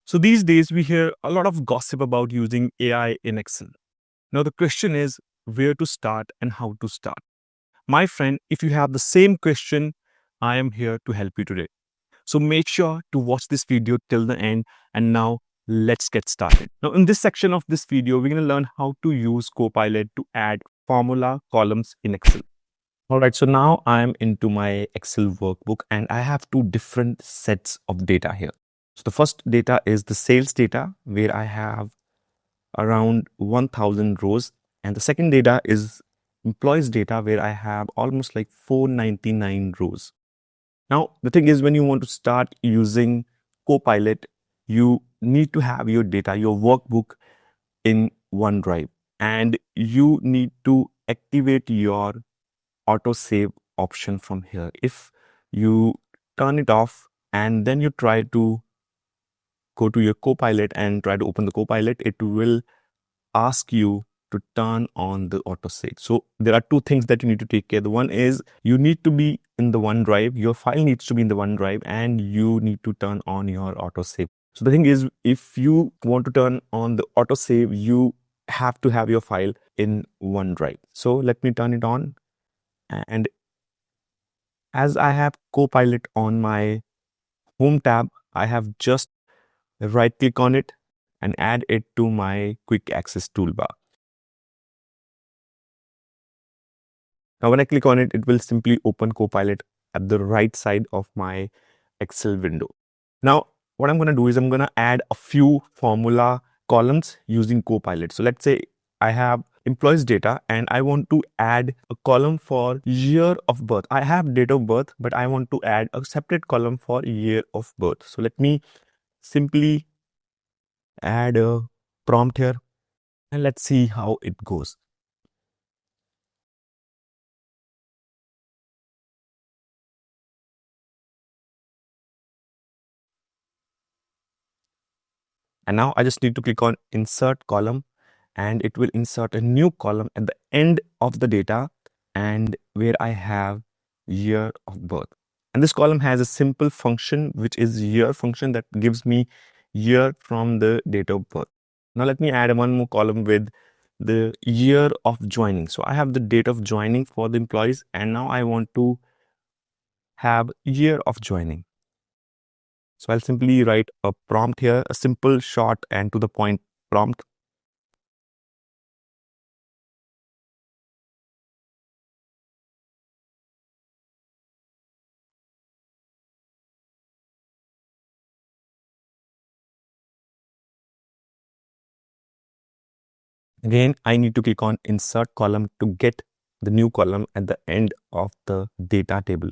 So these days we hear a lot of gossip about using AI in Excel. Now the question is where to start and how to start. My friend, if you have the same question, I am here to help you today. So make sure to watch this video till the end, and now let's get started. Now in this section of this video, we're going to learn how to use Copilot to add formula columns in Excel. All right, so now I'm into my Excel workbook and I have two different sets of data here. So the first data is the sales data where I have around 1000 rows, and the second data is employees data where I have almost like 499 rows. Now, the thing is, when you want to start using Copilot, you need to have your data, your workbook in OneDrive, and you need to activate your auto save option from here. If you turn it off and then you try to go to your Copilot and try to open the Copilot, it will ask you to turn on the autosave. So there are two things that you need to take care of. The one is you need to be in the OneDrive, your file needs to be in the OneDrive, and you need to turn on your autosave. So the thing is, if you want to turn on the autosave, you have to have your file in OneDrive. So let me turn it on. And as I have Copilot on my home tab, I have just right click on it and add it to my quick access toolbar. Now, when I click on it, it will simply open Copilot at the right side of my Excel window. Now, what I'm going to do is I'm going to add a few formula columns using Copilot. So let's say I have employees data and I want to add a column for year of birth. I have date of birth, but I want to add a separate column for year of birth. So let me simply add a prompt here and let's see how it goes. And now I just need to click on insert column and it will insert a new column at the end of the data and where I have year of birth. And this column has a simple function, which is year function that gives me year from the date of birth. Now let me add one more column with the year of joining. So I have the date of joining for the employees and now I want to have year of joining. So I'll simply write a prompt here, a simple, short, and to the point prompt. Again, I need to click on insert column to get the new column at the end of the data table.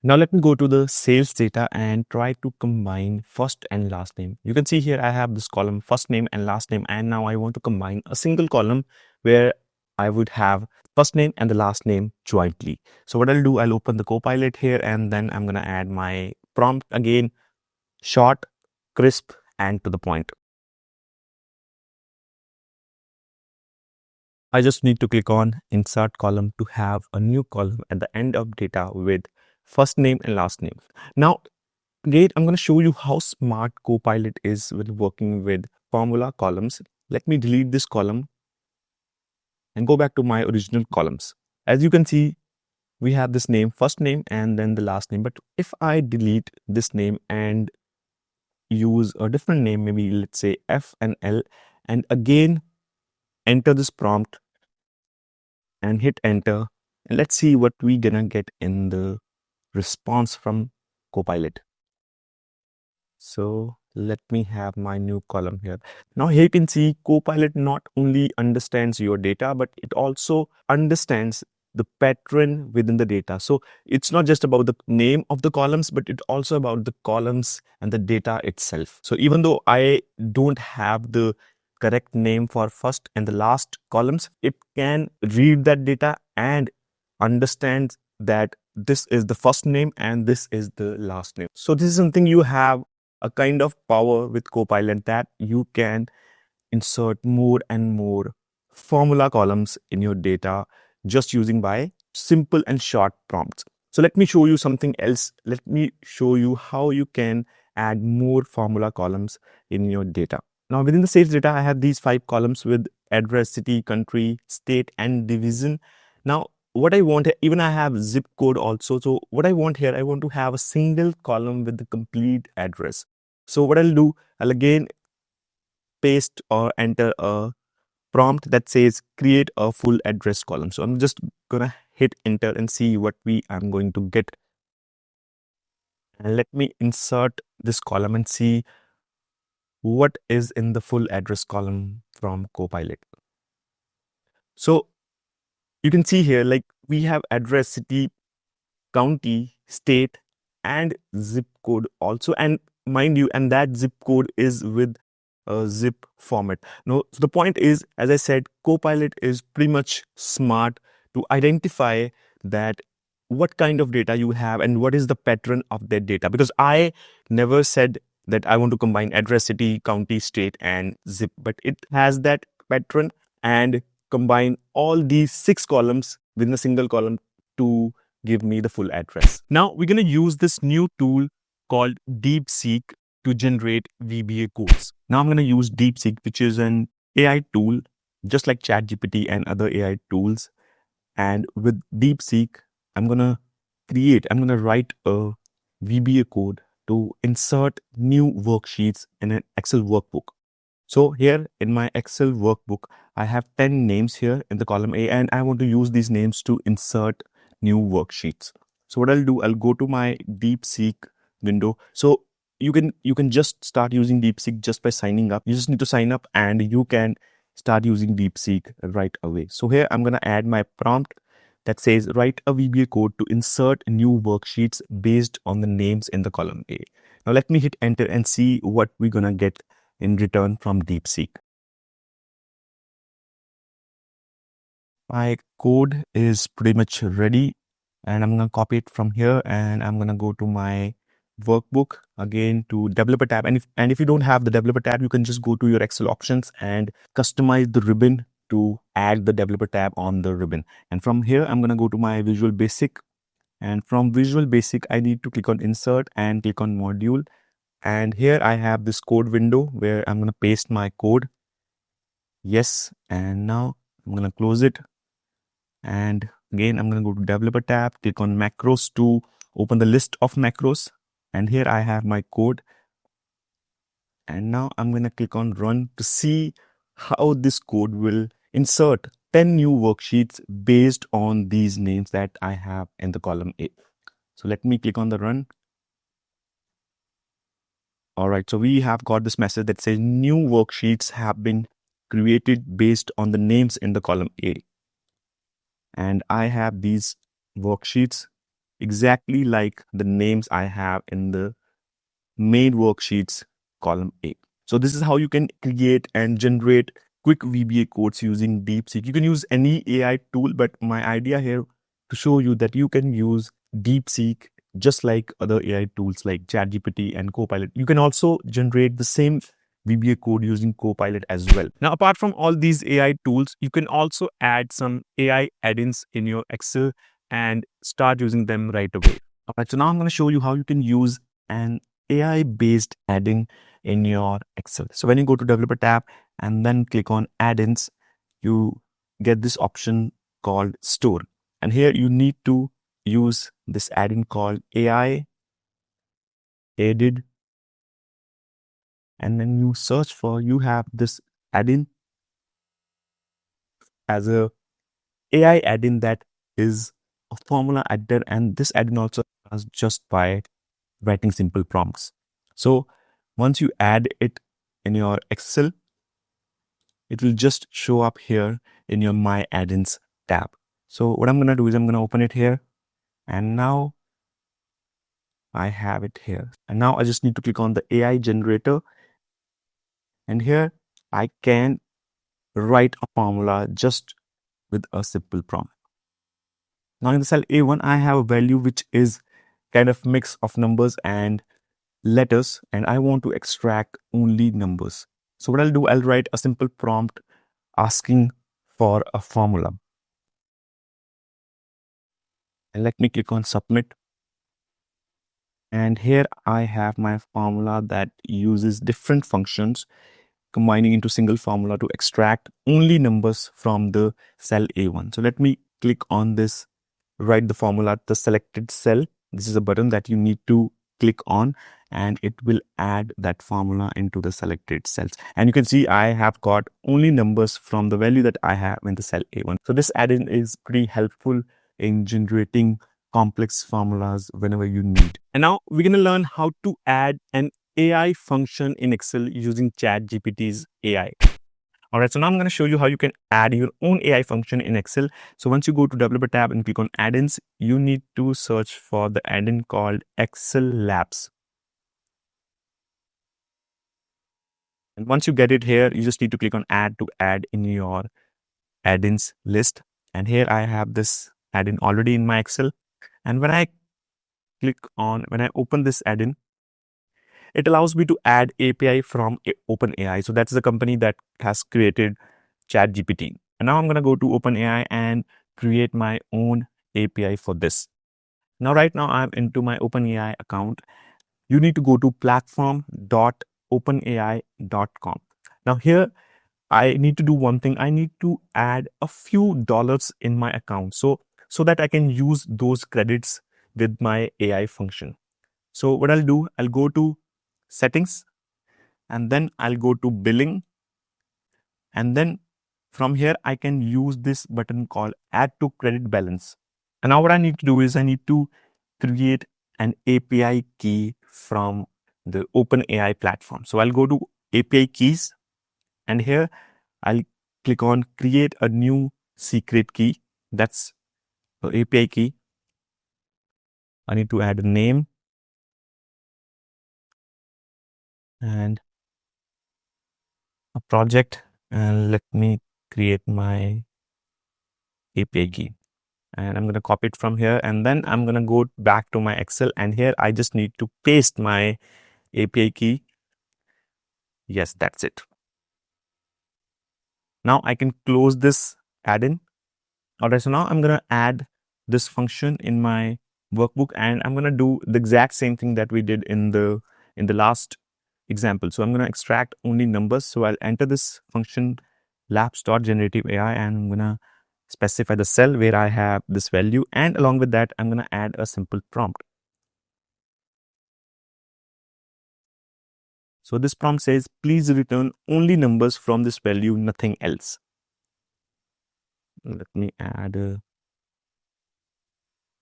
Now let me go to the sales data and try to combine first and last name. You can see here I have this column first name and last name, and now I want to combine a single column where I would have first name and the last name jointly. So what I'll do, I'll open the Copilot here and then I'm going to add my prompt again, short, crisp, and to the point. I just need to click on insert column to have a new column at the end of data with first name and last name. Now, great, I'm going to show you how smart Copilot is with working with formula columns. Let me delete this column and go back to my original columns. As you can see, we have this name, first name, and then the last name. But if I delete this name and use a different name, maybe let's say F and L, and again enter this prompt and hit enter, and let's see what we're gonna get in the response from Copilot. So let me have my new column here. Now here you can see Copilot not only understands your data, but it also understands the pattern within the data. So it's not just about the name of the columns, but it's also about the columns and the data itself. So even though I don't have the correct name for first and the last columns, it can read that data and understands that this is the first name and this is the last name. So this is something you have a kind of power with Copilot that you can insert more and more formula columns in your data just using by simple and short prompts. So let me show you something else. Let me show you how you can add more formula columns in your data. Now within the sales data, I have these 5 columns with address, city, country, state, and division. Now what I want, even I have zip code also. So what I want here, I want to have a single column with the complete address. So what I'll do, I'll again paste or enter a prompt that says create a full address column. So I'm just gonna hit enter and see what I'm going to get. And let me insert this column and see what is in the full address column from Copilot. So you can see here, like we have address, city, county, state, and zip code also. And mind you, and that zip code is with a zip format. No, so the point is, as I said, Copilot is pretty much smart to identify that what kind of data you have and what is the pattern of that data. Because I never said that I want to combine address, city, county, state, and zip, but it has that pattern and combine all these 6 columns within a single column to give me the full address. Now we're going to use this new tool called DeepSeek to generate VBA codes. Now I'm going to use DeepSeek, which is an AI tool, just like ChatGPT and other AI tools. And with DeepSeek, I'm going to write a VBA code to insert new worksheets in an Excel workbook. So here in my Excel workbook, I have 10 names here in the column A, and I want to use these names to insert new worksheets. So what I'll do, I'll go to my DeepSeek window. So you can just start using DeepSeek just by signing up. You just need to sign up and you can start using DeepSeek right away. So here I'm going to add my prompt that says write a VBA code to insert new worksheets based on the names in the column A. Now let me hit enter and see what we're going to get in return from DeepSeek. My code is pretty much ready and I'm going to copy it from here and I'm going to go to my workbook again to developer tab. And if you don't have the developer tab, you can just go to your Excel options and customize the ribbon to add the developer tab on the ribbon. And from here, I'm going to go to my Visual Basic. And from Visual Basic, I need to click on insert and click on module. And here I have this code window where I'm going to paste my code. Yes. And now I'm going to close it. And again, I'm going to go to developer tab, click on macros to open the list of macros. And here I have my code. And now I'm going to click on run to see how this code will insert 10 new worksheets based on these names that I have in the column A. So let me click on the run. All right, so we have got this message that says new worksheets have been created based on the names in the column A. And I have these worksheets exactly like the names I have in the main worksheets column A. So this is how you can create and generate quick VBA codes using DeepSeek. You can use any AI tool, but my idea here to show you that you can use DeepSeek just like other AI tools like ChatGPT and Copilot. You can also generate the same VBA code using Copilot as well. Now, apart from all these AI tools, you can also add some AI add-ins in your Excel and start using them right away. All right, so now I'm going to show you how you can use an AI-based add-in in your Excel. So when you go to Developer tab and then click on Add-ins, you get this option called Store. And here you need to use this add-in called AI Added. And then you search for, you have this add-in as a AI add-in that is a formula editor, and this add-in also does just by writing simple prompts. So once you add it in your Excel, it will just show up here in your My Add-ins tab. So what I'm going to do is I'm going to open it here, and now I have it here. And now I just need to click on the AI generator, and here I can write a formula just with a simple prompt. Now in the cell A1, I have a value which is kind of mix of numbers and letters, and I want to extract only numbers. So what I'll do, I'll write a simple prompt asking for a formula. And let me click on submit. And here I have my formula that uses different functions combining into single formula to extract only numbers from the cell A1. So let me click on this, write the formula at the selected cell. This is a button that you need to click on and it will add that formula into the selected cells. And you can see I have got only numbers from the value that I have in the cell A1. So this add-in is pretty helpful in generating complex formulas whenever you need. And now we're going to learn how to add an AI function in Excel using ChatGPT's AI. All right, so now I'm going to show you how you can add your own AI function in Excel. So once you go to Developer tab and click on Add-ins, you need to search for the add-in called Excel Labs. And once you get it here, you just need to click on Add to add in your add-ins list. And here I have this add-in already in my Excel. And when I open this add-in, it allows me to add API from OpenAI. So that's the company that has created ChatGPT. And now I'm going to go to OpenAI and create my own API for this. Now, right now I'm into my OpenAI account. You need to go to platform.openai.com. Now here, I need to do one thing. I need to add a few dollars in my account so that I can use those credits with my AI function. So what I'll do, I'll go to settings and then I'll go to billing. And then from here, I can use this button called add to credit balance. And now what I need to do is I need to create an API key from the OpenAI platform. So I'll go to API keys and here I'll click on create a new secret key. That's the API key. I need to add a name and a project, and let me create my API key. And I'm going to copy it from here. And then I'm going to go back to my Excel. And here I just need to paste my API key. Yes, that's it. Now I can close this add-in. All right, so now I'm going to add this function in my workbook, and I'm going to do the exact same thing that we did in the last example. So I'm going to extract only numbers. So I'll enter this function labs.generative AI, and I'm going to specify the cell where I have this value. And along with that, I'm going to add a simple prompt. So this prompt says, please return only numbers from this value, nothing else. Let me add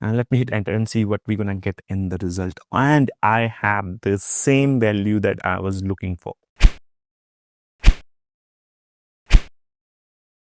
and let me hit enter and see what we're going to get in the result. And I have the same value that I was looking for.